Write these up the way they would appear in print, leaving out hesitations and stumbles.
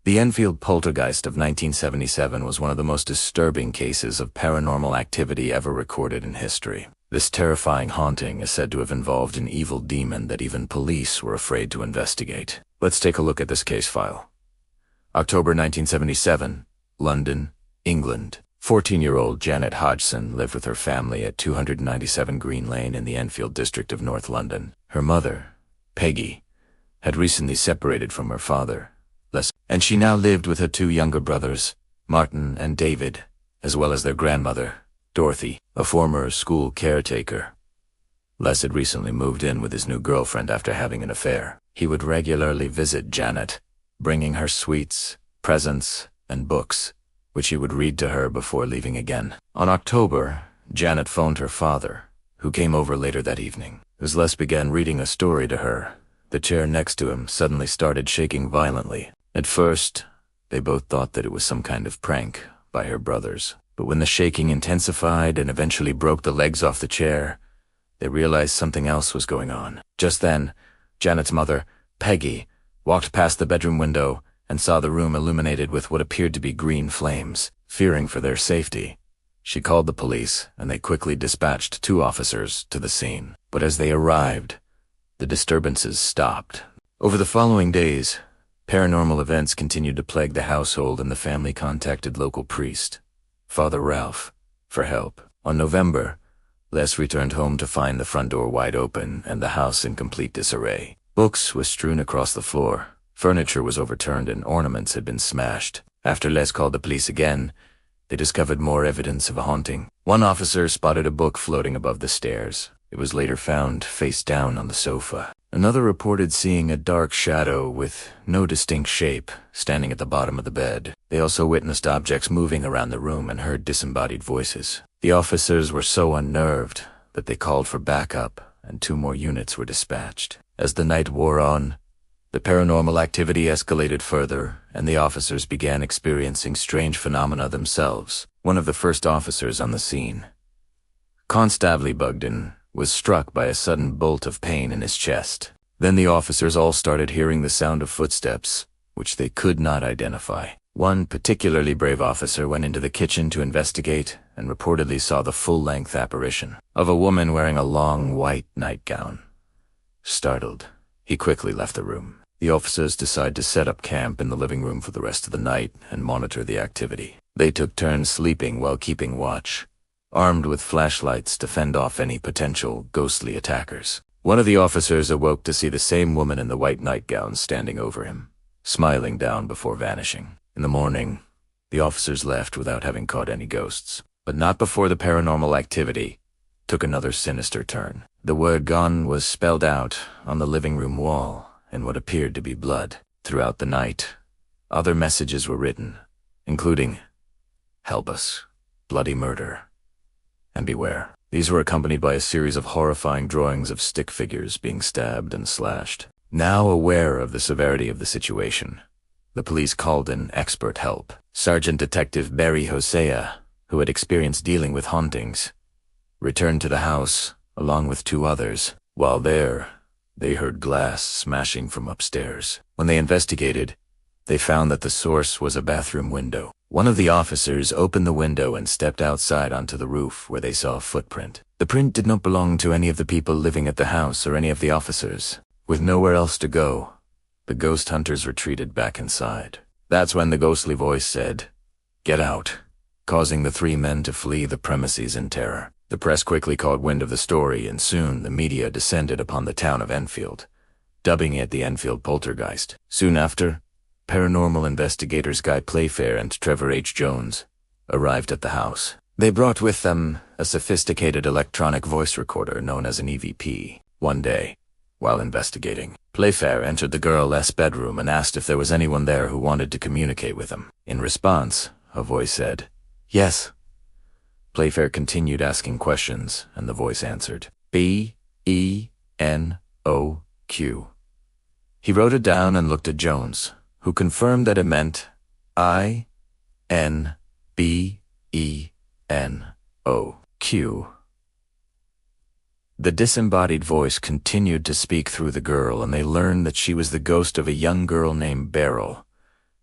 The Enfield Poltergeist of 1977 was one of the most disturbing cases of paranormal activity ever recorded in history. This terrifying haunting is said to have involved an evil demon that even police were afraid to investigate. Let's take a look at this case file. October 1977, London, England. 14-year-old Janet Hodgson lived with her family at 297 Green Lane in the Enfield district of North London. Her mother, Peggy, had recently separated from her father, and she now lived with her two younger brothers, Martin and David, as well as their grandmother, Dorothy, a former school caretaker. Les had recently moved in with his new girlfriend after having an affair. He would regularly visit Janet, bringing her sweets, presents, and books, which he would read to her before leaving again. On October, Janet phoned her father, who came over later that evening. As Les began reading a story to her, the chair next to him suddenly started shaking violently. At first, they both thought that it was some kind of prank by her brothers. But when the shaking intensified and eventually broke the legs off the chair, they realized something else was going on. Just then, Janet's mother, Peggy, walked past the bedroom window and saw the room illuminated with what appeared to be green flames. Fearing for their safety, she called the police, and they quickly dispatched 2 officers to the scene. But as they arrived, the disturbances stopped. Over the following days, paranormal events continued to plague the household, and the family contacted local priest, Father Ralph, for help. On November, Les returned home to find the front door wide open and the house in complete disarray. Books were strewn across the floor, furniture was overturned, and ornaments had been smashed. After Les called the police again, they discovered more evidence of a haunting. One officer spotted a book floating above the stairs. It was later found face down on the sofa. Another reported seeing a dark shadow with no distinct shape standing at the bottom of the bed. They also witnessed objects moving around the room and heard disembodied voices. The officers were so unnerved that they called for backup, and 2 more units were dispatched. As the night wore on, the paranormal activity escalated further, and the officers began experiencing strange phenomena themselves. One of the first officers on the scene, Constable Bugden, was struck by a sudden bolt of pain in his chest. Then the officers all started hearing the sound of footsteps, which they could not identify. One particularly brave officer went into the kitchen to investigate and reportedly saw the full-length apparition of a woman wearing a long white nightgown. Startled, he quickly left the room. The officers decided to set up camp in the living room for the rest of the night and monitor the activity. They took turns sleeping while keeping watch, armed with flashlights to fend off any potential ghostly attackers. One of the officers awoke to see the same woman in the white nightgown standing over him, smiling down before vanishing. In the morning, the officers left without having caught any ghosts. But not before the paranormal activity took another sinister turn. The word "gone" was spelled out on the living room wall in what appeared to be blood. Throughout the night, other messages were written, including, "Help us, bloody murder, and beware." These were accompanied by a series of horrifying drawings of stick figures being stabbed and slashed. Now aware of the severity of the situation, the police called in expert help. Sergeant Detective Barry Hosea, who had experience dealing with hauntings, returned to the house along with 2 others. While there, they heard glass smashing from upstairs. When they investigated, they found that the source was a bathroom window. One of the officers opened the window and stepped outside onto the roof, where they saw a footprint. The print did not belong to any of the people living at the house or any of the officers. With nowhere else to go, the ghost hunters retreated back inside. That's when the ghostly voice said, "Get out," causing the 3 men to flee the premises in terror. The press quickly caught wind of the story, and soon the media descended upon the town of Enfield, dubbing it the Enfield Poltergeist. Soon after, paranormal investigators Guy Playfair and Trevor H. Jones arrived at the house. They brought with them a sophisticated electronic voice recorder known as an EVP. One day, while investigating, Playfair entered the girl's bedroom and asked if there was anyone there who wanted to communicate with him. In response, a voice said, "Yes." Playfair continued asking questions, and the voice answered, "B-E-N-O-Q." He wrote it down and looked at Jones, who confirmed that it meant I-N-B-E-N-O-Q. The disembodied voice continued to speak through the girl, and they learned that she was the ghost of a young girl named Beryl,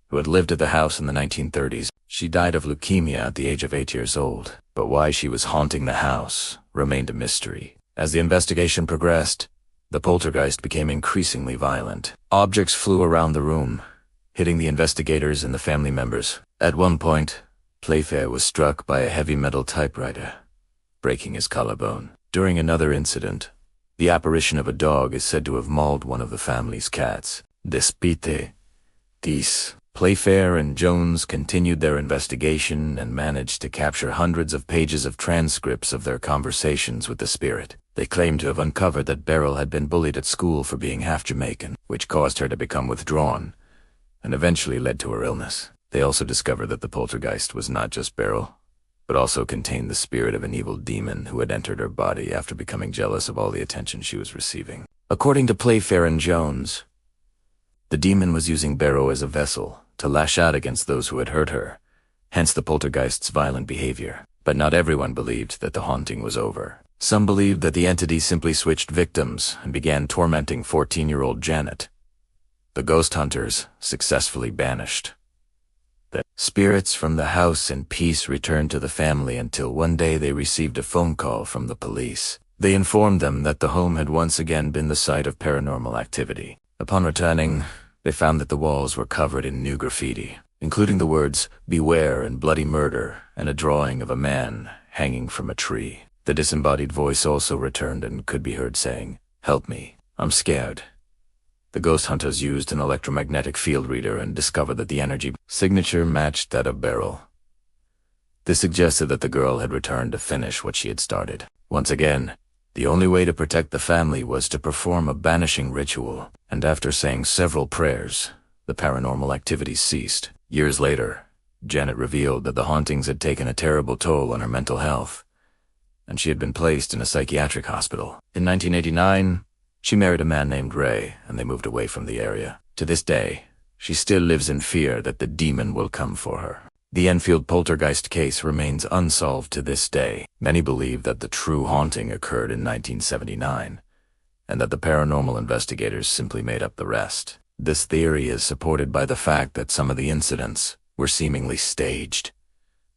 who had lived at the house in the 1930s. She died of leukemia at the age of 8 years old, but why she was haunting the house remained a mystery. As the investigation progressed, the poltergeist became increasingly violent. Objects flew around the room, hitting the investigators and the family members. At one point, Playfair was struck by a heavy metal typewriter, breaking his collarbone. During another incident, the apparition of a dog is said to have mauled one of the family's cats. Despite this, Playfair and Jones continued their investigation and managed to capture hundreds of pages of transcripts of their conversations with the spirit. They claimed to have uncovered that Beryl had been bullied at school for being half Jamaican, which caused her to become withdrawn and eventually led to her illness. They also discovered that the poltergeist was not just Beryl, but also contained the spirit of an evil demon who had entered her body after becoming jealous of all the attention she was receiving. According to Playfair and Jones, the demon was using Beryl as a vessel to lash out against those who had hurt her, hence the poltergeist's violent behavior. But not everyone believed that the haunting was over. Some believed that the entity simply switched victims and began tormenting 14-year-old Janet. The ghost hunters successfully banished the spirits from the house, and peace returned to the family until one day they received a phone call from the police. They informed them that the home had once again been the site of paranormal activity. Upon returning, they found that the walls were covered in new graffiti, including the words "Beware" and "Bloody Murder," and a drawing of a man hanging from a tree. The disembodied voice also returned and could be heard saying, "Help me, I'm scared." The ghost hunters used an electromagnetic field reader and discovered that the energy signature matched that of Beryl. This suggested that the girl had returned to finish what she had started. Once again, the only way to protect the family was to perform a banishing ritual, and after saying several prayers, the paranormal activity ceased. Years later, Janet revealed that the hauntings had taken a terrible toll on her mental health, and she had been placed in a psychiatric hospital. In 1989, she married a man named Ray, and they moved away from the area. To this day, she still lives in fear that the demon will come for her. The Enfield Poltergeist case remains unsolved to this day. Many believe that the true haunting occurred in 1979, and that the paranormal investigators simply made up the rest. This theory is supported by the fact that some of the incidents were seemingly staged,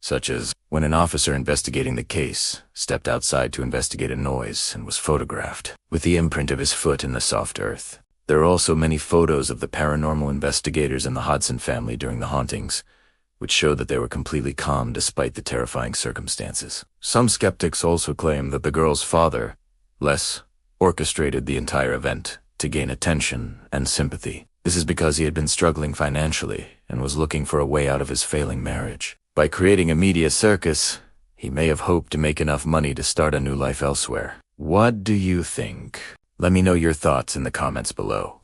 such as when an officer investigating the case stepped outside to investigate a noise and was photographed with the imprint of his foot in the soft earth. There are also many photos of the paranormal investigators and the Hodson family during the hauntings, which show that they were completely calm despite the terrifying circumstances. Some skeptics also claim that the girl's father, Les, orchestrated the entire event to gain attention and sympathy. This is because he had been struggling financially and was looking for a way out of his failing marriage. By creating a media circus, he may have hoped to make enough money to start a new life elsewhere. What do you think? Let me know your thoughts in the comments below.